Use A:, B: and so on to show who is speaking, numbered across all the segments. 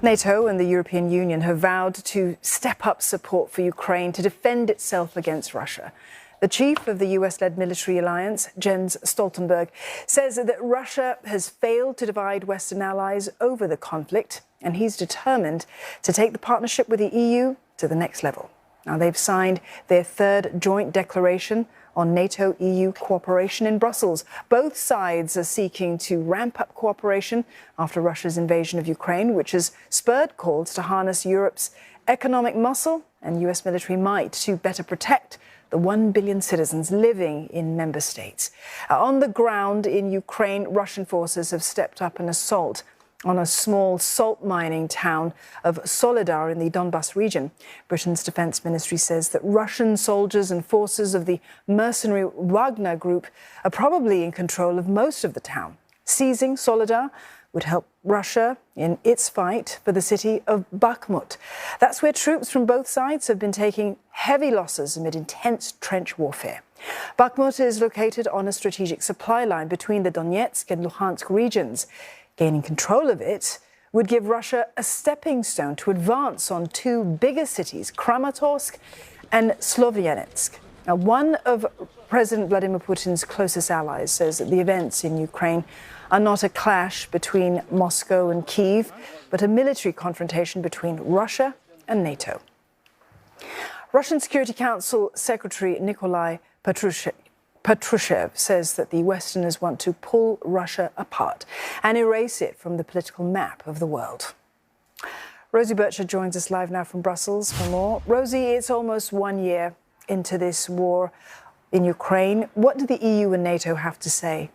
A: NATO and the European Union have vowed to step up support for Ukraine to defend itself against Russia. The chief of the US-led military alliance, Jens Stoltenberg, says that Russia has failed to divide Western allies over the conflict, and he's determined to take the partnership with the EU to the next level. Now, they've signed their third joint declaration on NATO-EU cooperation in Brussels. Both sides are seeking to ramp up cooperation after Russia's invasion of Ukraine, which has spurred calls to harness Europe's economic muscle and US military might to better protect the 1 billion citizens living in member states. On the ground in Ukraine, Russian forces have stepped up an assault on a small salt mining town of Soledar in the Donbas region. Britain's defence ministry says that Russian soldiers and forces of the mercenary Wagner group are probably in control of most of the town. Seizing Soledar would help Russia in its fight for the city of Bakhmut. That's where troops from both sides have been taking heavy losses amid intense trench warfare. Bakhmut is located on a strategic supply line between the Donetsk and Luhansk regions. Gaining control of it would give Russia a stepping stone to advance on two bigger cities, Kramatorsk and Sloviansk. Now, one of President Vladimir Putin's closest allies says that the events in Ukraine are not a clash between Moscow and Kyiv, but a military confrontation between Russia and NATO. Russian Security Council Secretary Nikolai Patrushev says that the Westerners want to pull Russia apart and erase it from the political map of the world. Rosie Bircher joins us live now from Brussels for more. Rosie, it's almost 1 year into this war in Ukraine. What do the EU and NATO have to say?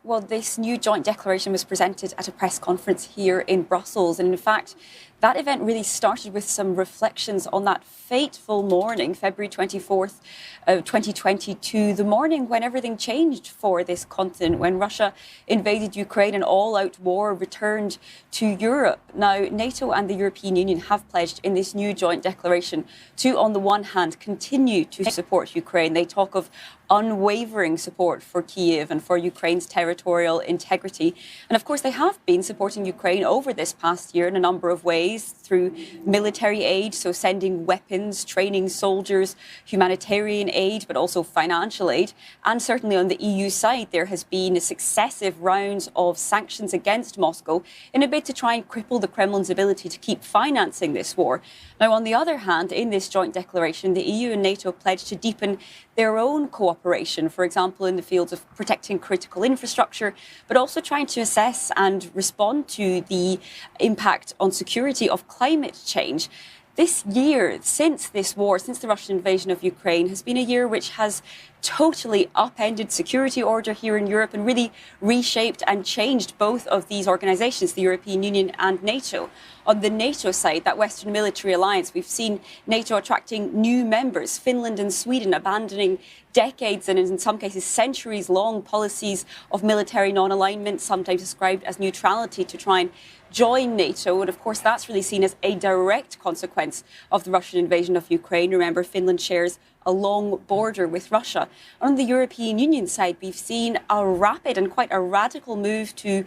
B: Well, this new joint declaration was presented at a press conference here in Brussels. And in fact, that event really started with some reflections on that fateful morning, February 24th of 2022, the morning when everything changed for this continent, when Russia invaded Ukraine and all-out war returned to Europe. Now, NATO and the European Union have pledged in this new joint declaration to, on the one hand, continue to support Ukraine. They talk of unwavering support for Kyiv and for Ukraine's territorial integrity. And of course, they have been supporting Ukraine over this past year in a number of ways through military aid, so sending weapons, training soldiers, humanitarian aid, but also financial aid. And certainly on the EU side, there has been successive rounds of sanctions against Moscow in a bid to try and cripple the Kremlin's ability to keep financing this war. Now, on the other hand, in this joint declaration, the EU and NATO pledged to deepen their own cooperation, for example, in the fields of protecting critical infrastructure, but also trying to assess and respond to the impact on security of climate change. This year, since this war, since the Russian invasion of Ukraine, has been a year which has totally upended security order here in Europe and really reshaped and changed both of these organisations, the European Union and NATO. On the NATO side, that Western military alliance, we've seen NATO attracting new members, Finland and Sweden abandoning decades and in some cases centuries-long policies of military non-alignment, sometimes described as neutrality, to try and join NATO. And of course, that's really seen as a direct consequence of the Russian invasion of Ukraine. Remember, Finland shares a long border with Russia. On the European Union side, we've seen a rapid and quite a radical move to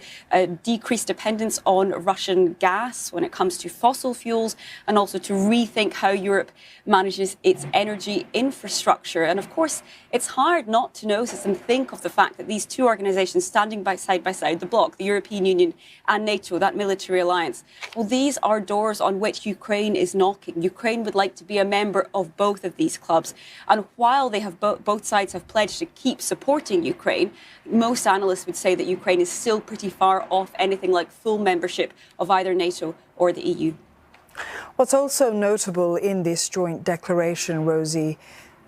B: decrease dependence on Russian gas when it comes to fossil fuels, and also to rethink how Europe manages its energy infrastructure. And of course, it's hard not to notice and think of the fact that these two organisations standing by side, the bloc, the European Union and NATO, that military alliance, well, these are doors on which Ukraine is knocking. Ukraine would like to be a member of both of these clubs. And while they have both sides have pledged to keep supporting Ukraine, most analysts would say that Ukraine is still pretty far off anything like full membership of either NATO or the EU.
A: What's also notable in this joint declaration, Rosie,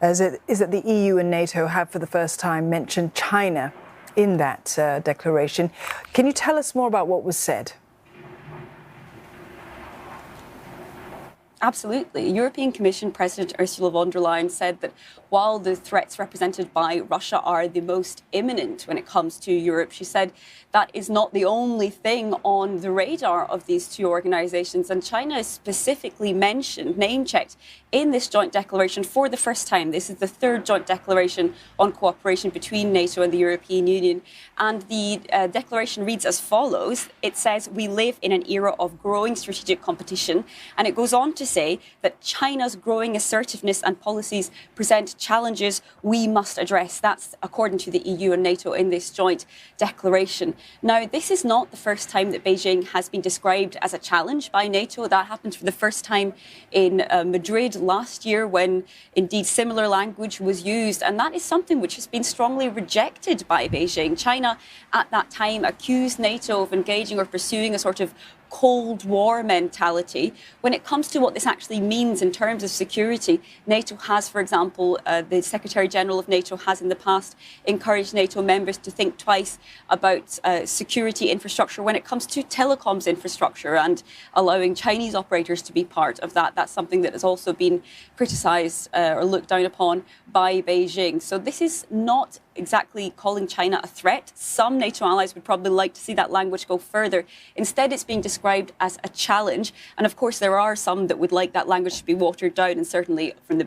A: is that the EU and NATO have for the first time mentioned China in that declaration. Can you tell us more about what was said?
B: Absolutely. European Commission President Ursula von der Leyen said that while the threats represented by Russia are the most imminent when it comes to Europe, she said that is not the only thing on the radar of these two organizations. And China is specifically mentioned, name-checked, in this joint declaration for the first time. This is the third joint declaration on cooperation between NATO and the European Union. And the declaration reads as follows. It says, "We live in an era of growing strategic competition." And it goes on to say that China's growing assertiveness and policies present challenges we must address. That's according to the EU and NATO in this joint declaration. Now, this is not the first time that Beijing has been described as a challenge by NATO. That happened for the first time in Madrid last year, when indeed similar language was used. And that is something which has been strongly rejected by Beijing. China at that time accused NATO of engaging or pursuing a sort of Cold War mentality. When it comes to what this actually means in terms of security, NATO has, for example, the Secretary General of NATO has in the past encouraged NATO members to think twice about security infrastructure when it comes to telecoms infrastructure and allowing Chinese operators to be part of that. That's something that has also been criticised or looked down upon by Beijing. So this is not exactly calling China a threat. Some NATO allies would probably like to see that language go further. Instead, it's being described as a challenge. And of course, there are some that would like that language to be watered down. And certainly from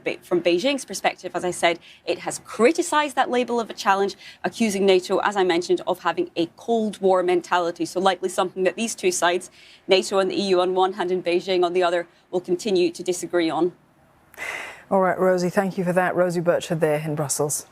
B: Beijing's perspective, as I said, it has criticised that label of a challenge, accusing NATO, as I mentioned, of having a Cold War mentality. So likely something that these two sides, NATO and the EU on one hand and Beijing on the other, will continue to disagree on.
A: All right, Rosie, thank you for that. Rosie Birchard there in Brussels.